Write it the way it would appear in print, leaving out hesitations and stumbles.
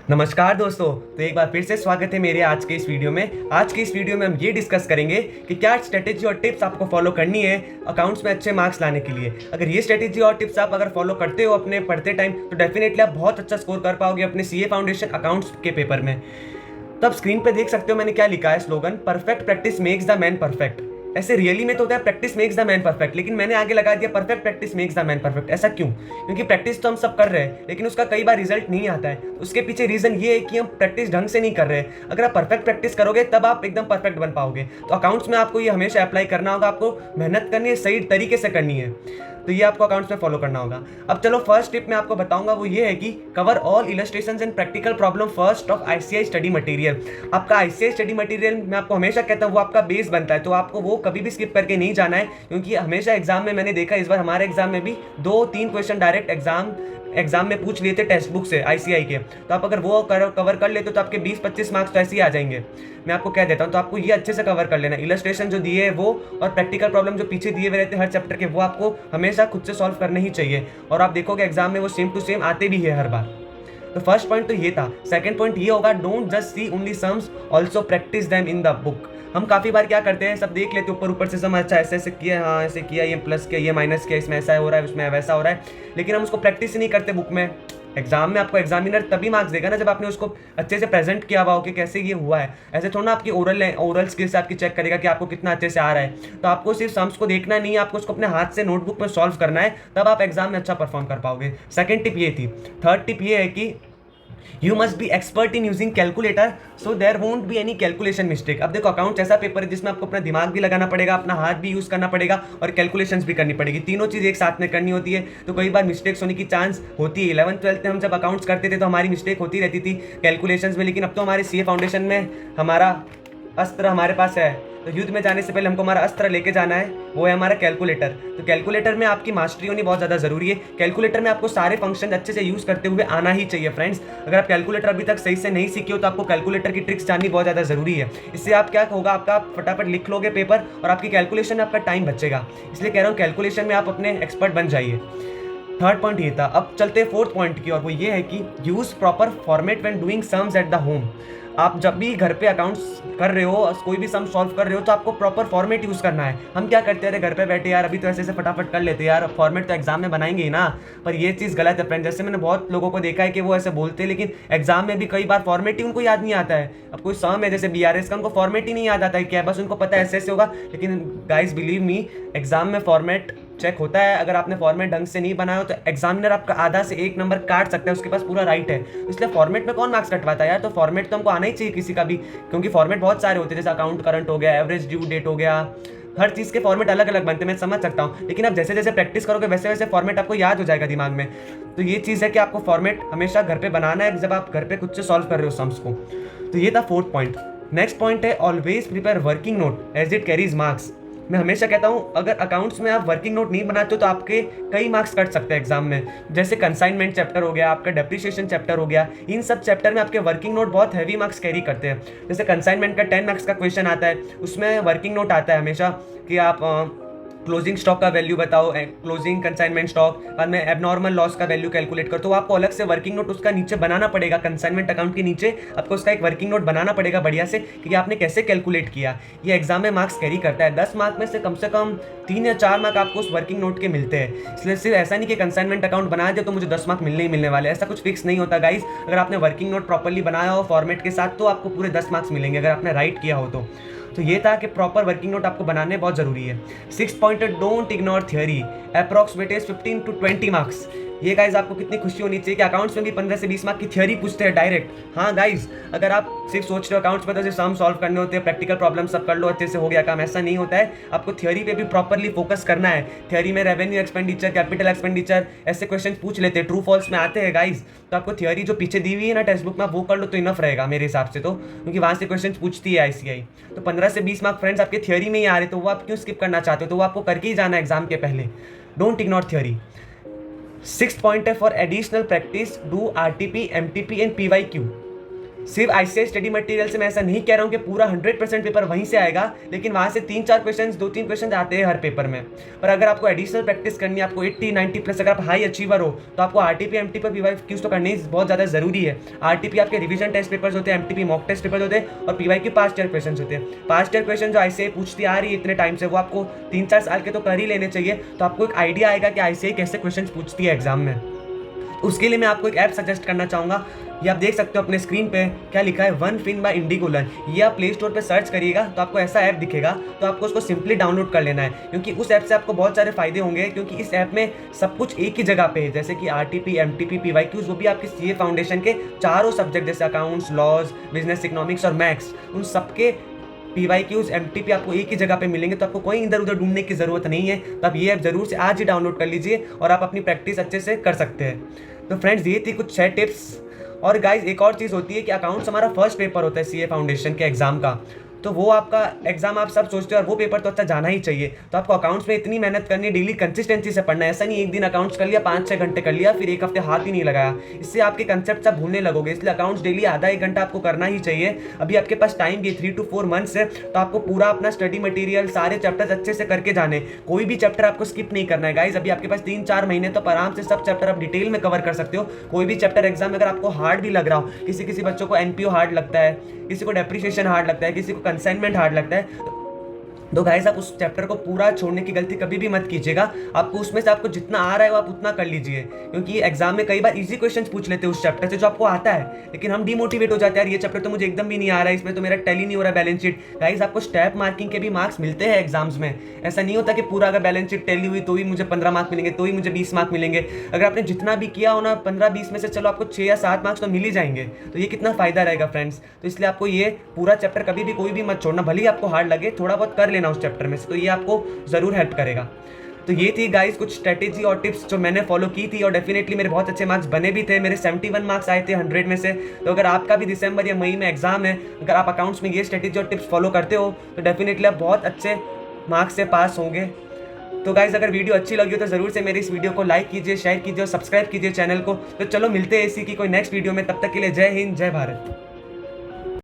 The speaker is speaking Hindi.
नमस्कार दोस्तों। तो एक बार फिर से स्वागत है मेरे आज के इस वीडियो में। आज के इस वीडियो में हम ये डिस्कस करेंगे कि क्या स्ट्रेटेजी और टिप्स आपको फॉलो करनी है अकाउंट्स में अच्छे मार्क्स लाने के लिए। अगर ये स्ट्रेटेजी और टिप्स आप अगर फॉलो करते हो अपने पढ़ते टाइम तो डेफिनेटली आप बहुत अच्छा स्कोर कर पाओगे अपने सीए फाउंडेशन अकाउंट्स के पेपर में। तो आप स्क्रीन पे देख सकते हो मैंने क्या लिखा है slogan, perfect practice makes the man perfect. ऐसे रियली में तो होता है practice makes the man perfect, लेकिन मैंने आगे लगा दिया perfect practice makes the man perfect. ऐसा क्यों? क्योंकि प्रैक्टिस तो हम सब कर रहे हैं लेकिन उसका कई बार रिजल्ट नहीं आता है। तो उसके पीछे रीजन ये है कि हम प्रैक्टिस ढंग से नहीं कर रहे हैं। अगर आप परफेक्ट प्रैक्टिस करोगे तब आप एकदम परफेक्ट बन पाओगे। तो अकाउंट्स में आपको ये हमेशा अप्लाई करना होगा, आपको मेहनत करनी है, सही तरीके से करनी है। तो ये आपको अकाउंट्स में फॉलो करना होगा। अब चलो फर्स्ट टिप मैं आपको बताऊंगा, वो ये है कि cover all illustrations and practical problem first of ICI study material. आपका आईसीआई स्टडी मटेरियल मैं आपको हमेशा कहता हूँ वो आपका बेस बनता है, तो आपको वो कभी भी स्किप करके नहीं जाना है। क्योंकि हमेशा एग्जाम में मैंने देखा, इस बार हमारे एग्जाम में भी 2-3 क्वेश्चन डायरेक्ट एग्जाम में पूछ लिए थे टेक्स्ट बुक से आईसीआई के। तो आप अगर वो कवर कर लेते हो तो आपके 20-25 मार्क्स तो ऐसे ही आ जाएंगे, मैं आपको कह देता हूँ। तो आपको ये अच्छे से कवर कर लेना, इलस्ट्रेशन जो दिए है वो और प्रैक्टिकल प्रॉब्लम जो पीछे दिए हुए रहते हैं हर चैप्टर के, वो आपको हमेशा खुद से सॉल्व करने ही चाहिए। और आप देखोगे एग्जाम में वो सेम टू सेम आते भी है हर बार। तो फर्स्ट पॉइंट तो ये था। सेकंड पॉइंट ये होगा, don't just see only sums, also practice them in the book. हम काफ़ी बार क्या करते हैं, सब देख लेते ऊपर ऊपर से सम, अच्छा ऐसे ऐसे किया, हाँ ऐसे किया, ये प्लस किया, ये माइनस किया, इसमें ऐसा हो रहा है, उसमें वैसा हो रहा है, लेकिन हम उसको प्रैक्टिस ही नहीं करते बुक में। एग्जाम में आपको एग्जामिनर तभी मार्क्स देगा ना जब आपने उसको अच्छे से प्रेजेंट किया हुआ हो कि कैसे ये हुआ है। ऐसे थोड़ा ना आपकी ओरल स्किल्स आपकी चेक करेगा कि आपको कितना अच्छे से आ रहा है। तो आपको सिर्फ सम्स को देखना नहीं है, आपको उसको अपने हाथ से नोटबुक में सॉल्व करना है, तब आप एग्जाम में अच्छा परफॉर्म कर पाओगे। सेकंड टिप ये थी। थर्ड टिप ये है कि you must be expert in using calculator so there won't be any calculation mistake. अब देखो अकाउंट ऐसा पेपर है जिसमें आपको अपना दिमाग भी लगाना पड़ेगा, अपना हाथ भी यूज करना पड़ेगा और कैलकुलेशंस भी करनी पड़ेगी। तीनों चीज़ एक साथ में करनी होती है, तो कई बार मिस्टेक्स होने की चांस होती है। 11th-12th में हम जब अकाउंट्स करते थे तो हमारी मिस्टेक होती रहती थी कैलकुलेशंस में, लेकिन अब तो हमारे सीए फाउंडेशन में हमारा अस्त्र हमारे पास है। तो युद्ध में जाने से पहले हमको हमारा अस्त्र लेके जाना है, वो है हमारा कैलकुलेटर। तो कैलकुलेटर में आपकी मास्टरी होनी बहुत ज़्यादा ज़रूरी है। कैलकुलेटर में आपको सारे फंक्शन अच्छे से यूज़ करते हुए आना ही चाहिए फ्रेंड्स। अगर आप कैलकुलेटर अभी तक सही से नहीं सीखे हो तो आपको कैलकुलेटर की ट्रिक्स जाननी बहुत ज़्यादा ज़रूरी है। इससे आप क्या होगा, आपका फटाफट लिख लोगे पेपर और आपकी कैलकुलेशन में आपका टाइम बचेगा। इसलिए कह रहा हूँ कैलकुलेशन में आप अपने एक्सपर्ट बन जाइए। थर्ड पॉइंट ये था। अब चलते हैं फोर्थ पॉइंट की, और वो ये है कि use proper format when doing sums at the home. आप जब भी घर पे अकाउंट्स कर रहे हो, कोई भी सम सॉल्व कर रहे हो, तो आपको प्रॉपर फॉर्मेट यूज़ करना है। हम क्या करते हैं, घर पे बैठे यार अभी तो ऐसे ऐसे फटाफट कर लेते हैं यार, फॉर्मेट तो एग्जाम में बनाएंगे ही ना। पर ये चीज़ गलत है फ्रेंड। जैसे मैंने बहुत लोगों को देखा है कि वो ऐसे बोलते हैं लेकिन एग्जाम में भी कई बार फॉर्मेट ही उनको याद नहीं आता है। अब कोई सम है जैसे बीआरएस का, उनको फॉर्मेट ही नहीं याद आता है क्या है, बस उनको पता है ऐसे ऐसे होगा। लेकिन गाइज बिलीव मी, एग्जाम में फॉर्मेट चेक होता है। अगर आपने फॉर्मेट ढंग से नहीं बनाया हो तो एग्जामिनर आपका आधा से 1 नंबर काट सकता है, उसके पास पूरा राइट है। इसलिए फॉर्मेट में कौन मार्क्स कटवाता है यार। तो फॉर्मेट तो हमको आना ही चाहिए किसी का भी, क्योंकि फॉर्मेट बहुत सारे होते हैं, जैसे अकाउंट करंट हो गया, एवरेज ड्यू डेट हो गया, हर चीज़ के फॉर्मेट अलग अलग बनते हैं, मैं समझ सकता हूँ। लेकिन आप जैसे जैसे प्रैक्टिस करोगे वैसे वैसे फॉर्मेट आपको याद हो जाएगा दिमाग में। तो ये चीज़ है कि आपको फॉर्मेट हमेशा घर पे बनाना है जब आप घर पे खुद से सॉल्व कर रहे हो सम्स को। तो ये था फोर्थ पॉइंट। नेक्स्ट पॉइंट है, always prepare working note as it carries marks. मैं हमेशा कहता हूँ अगर अकाउंट्स में आप वर्किंग नोट नहीं बनाते हो तो आपके कई मार्क्स कट सकते हैं एग्जाम में। जैसे कंसाइनमेंट चैप्टर हो गया, आपका डेप्रिसिएशन चैप्टर हो गया, इन सब चैप्टर में आपके वर्किंग नोट बहुत हैवी मार्क्स कैरी करते हैं। जैसे कंसाइनमेंट का 10 मार्क्स का क्वेश्चन आता है, उसमें वर्किंग नोट आता है हमेशा कि आप क्लोजिंग स्टॉक का वैल्यू बताओ, क्लोजिंग कंसाइनमेंट स्टॉक, बाद में एबनॉर्मल लॉस का वैल्यू कैलकुलेट करो। तो आपको अलग से वर्किंग नोट उसका नीचे बनाना पड़ेगा। कंसाइनमेंट अकाउंट के नीचे आपको उसका एक वर्किंग नोट बनाना पड़ेगा बढ़िया से कि आपने कैसे कैलकुलेट किया। ये एग्जाम में मार्क्स कैरी करता है। 10 मार्क में से कम 3 या 4 मार्क आपको उस वर्किंग नोट के मिलते हैं। इसलिए सिर्फ ऐसा नहीं कि कंसाइनमेंट अकाउंट बना दिया तो मुझे 10 मार्क मिलने ही मिलने वाले, ऐसा कुछ फिक्स नहीं होता गाइस। अगर आपने वर्किंग नोट प्रॉपरली बनाया हो फॉर्मेट के साथ तो आपको पूरे 10 मार्क्स मिलेंगे, अगर आपने राइट किया हो तो ये था कि प्रॉपर वर्किंग नोट आपको बनाने बहुत जरूरी है। 6 point, don't ignore theory, approx weightage 15 to 20 marks. ये गाइज आपको कितनी खुशी होनी चाहिए कि अकाउंट्स में भी 15 से 20 मार्क की थियरी पूछते हैं डायरेक्ट। हाँ गाइज, अगर आप सिर्फ सोच रहे हो अकाउंट्स में तो सिर्फ सम सॉल्व करने होते हैं, प्रैक्टिकल प्रॉब्लम सब कर लो अच्छे से हो गया काम, ऐसा नहीं होता है। आपको थियरी पे भी प्रॉपरली फोकस करना है। थियरी में रेवेन्यू एक्सपेंडिचर, कैपिटल एक्सपेंडिचर, ऐसे क्वेश्चन पूछ लेते हैं, ट्रू फॉल्स में आते हैं गाइज। तो आपको थियरी जो पीछे दी हुई है ना टेक्स्ट बुक में, वो कर लो तो इनफ रहेगा मेरे हिसाब से, तो क्योंकि वहाँ से क्वेश्चन पूछती है आईसीआई। तो 15 से 20 मार्क फ्रेंड्स आपके थियरी में ही आ रहे, तो वो आप क्यों स्किप करना चाहते हो, तो वो आपको करके ही जाना है एग्जाम के पहले। Don't ignore theory. 6th point है, for additional practice do RTP, MTP and PYQ. सिर्फ आईसीआई स्टडी मटेरियल से मैं ऐसा नहीं कह रहा हूँ कि पूरा 100% पेपर वहीं से आएगा, लेकिन वहाँ से 3-4 क्वेश्चन, 2-3 क्वेश्चन आते हैं हर पेपर में। पर अगर आपको एडिशनल प्रैक्टिस करनी है, आपको 80-90 प्लस, अगर आप हाई अचीवर हो तो आपको आरटीपी एमटीपी पीवाईक्यूज तो करनी बहुत ज़्यादा ज़रूरी है। आरटीपी आपके रिवीजन टेस्ट पेपर्स होते हैं, एमटीपी मॉक टेस्ट पेपर होते हैं, और पीवाईक्यू पास्ट ईयर क्वेश्चन होते हैं। पास्ट ईयर क्वेश्चन जो आईसीआई पूछती आ रही है इतने टाइम से, वो आपको 3-4 साल के तो कर ही लेने चाहिए, तो आपको एक आइडिया आएगा कि आईसीआई कैसे क्वेश्चन पूछती है एग्जाम में। उसके लिए मैं आपको एक ऐप सजेस्ट करना चाहूँगा। ये आप देख सकते हो अपने स्क्रीन पे क्या लिखा है, one fin by Indigo learn. ये आप प्ले स्टोर पे सर्च करिएगा तो आपको ऐसा ऐप दिखेगा, तो आपको उसको सिंपली डाउनलोड कर लेना है, क्योंकि उस ऐप से आपको बहुत सारे फायदे होंगे। क्योंकि इस ऐप में सब कुछ एक ही जगह पे है, जैसे कि आरटीपी एमटीपी पीवाईक्यूज, वो भी आपके सीए फाउंडेशन के चारों सब्जेक्ट जैसे अकाउंट्स, लॉज, बिजनेस, इकोनॉमिक्स और मैथ्स, उन सबके पीवाईक्यूज एमटीपी आपको एक ही जगह पे मिलेंगे। तो आपको कोई इधर उधर ढूंढने की ज़रूरत नहीं है। तो आप ये ऐप ज़रूर से आज ही डाउनलोड कर लीजिए और आप अपनी प्रैक्टिस अच्छे से कर सकते हैं। तो फ्रेंड्स, ये थी कुछ 6 टिप्स। और गाइज एक और चीज़ होती है कि अकाउंट्स हमारा फर्स्ट पेपर होता है सीए फाउंडेशन के एग्ज़ाम का, तो वो आपका एग्जाम आप सब सोचते हो और वो पेपर तो अच्छा जाना ही चाहिए। तो आपको अकाउंट्स में इतनी मेहनत करनी है, डेली कंसिस्टेंसी से पढ़ना है। ऐसा नहीं एक दिन अकाउंट्स कर लिया, 5-6 घंटे कर लिया, फिर एक हफ्ते हाथ ही नहीं लगाया, इससे आपके कंसेप्ट सब भूलने लगोगे। इसलिए अकाउंट्स डेली आधा 1 घंटा आपको करना ही चाहिए। अभी आपके पास टाइम भी 3 to 4 मंथ्स है, तो आपको पूरा अपना स्टडी मटेरियल, सारे चैप्टर्स अच्छे से करके जाने, कोई भी चैप्टर आपको स्किप नहीं करना है गाइज। अभी आपके पास 3-4 महीने, तो आराम से सब चैप्टर आप डिटेल में कवर कर सकते हो। कोई भी चैप्टर एग्जाम में अगर आपको हार्ड भी लग रहा हो, किसी बच्चों को एनपीओ हार्ड लगता है, किसी को डेप्रिसिएशन हार्ड लगता है, किसी को कंसाइनमेंट हार्ड लगता है, तो गाइस आप उस चैप्टर को पूरा छोड़ने की गलती कभी भी मत कीजिएगा। आपको उसमें से आपको जितना आ रहा है वो आप उतना कर लीजिए, क्योंकि एग्जाम में कई बार इजी क्वेश्चंस पूछ लेते हैं उस चैप्टर से जो आपको आता है, लेकिन हम डिमोटिवेट हो जाते हैं, यार ये चैप्टर तो मुझे एकदम भी नहीं आ रहा है, इसमें तो मेरा टैली नहीं हो रहा बैलेंस शीट। गाइस आपको स्टेप मार्किंग के भी मार्क्स मिलते हैं एग्जाम्स में। ऐसा नहीं होता कि पूरा अगर बैलेंस शीट टैली हुई तो ही मुझे 15 मार्क्स मिलेंगे, तो ही मुझे 20 मार्क्स मिलेंगे। अगर आपने जितना भी किया हो ना, 15-20 में से चलो आपको 6 या 7 मार्क्स तो मिल ही जाएंगे। तो ये कितना फायदा रहेगा फ्रेंड्स। तो इसलिए आपको ये पूरा चैप्टर कभी भी कोई भी मत छोड़ना, भले ही आपको हार्ड लगे, थोड़ा बहुत कर लेना उस चैप्टर में से, तो ये आपको ज़रूर हेल्प करेगा। तो ये थी गाइस कुछ स्ट्रेटेजी और टिप्स जो मैंने फॉलो की थी, और डेफिनेटली मेरे बहुत अच्छे मार्क्स बने भी थे। मेरे 71 मार्क्स आए थे 100 में से। तो अगर आपका भी दिसंबर या मई में एग्जाम है, अगर आप अकाउंट्स में ये स्ट्रेटेजी और टिप्स फॉलो करते हो, तो डेफिनेटली आप बहुत अच्छे मार्क्स से पास होंगे। तो गाइस अगर वीडियो अच्छी लगी हो तो ज़रूर से मेरी इस वीडियो को लाइक कीजिए, शेयर कीजिए और सब्सक्राइब कीजिए चैनल को। तो चलो मिलते हैं इसी की कोई नेक्स्ट वीडियो में, तब तक के लिए जय हिंद, जय भारत।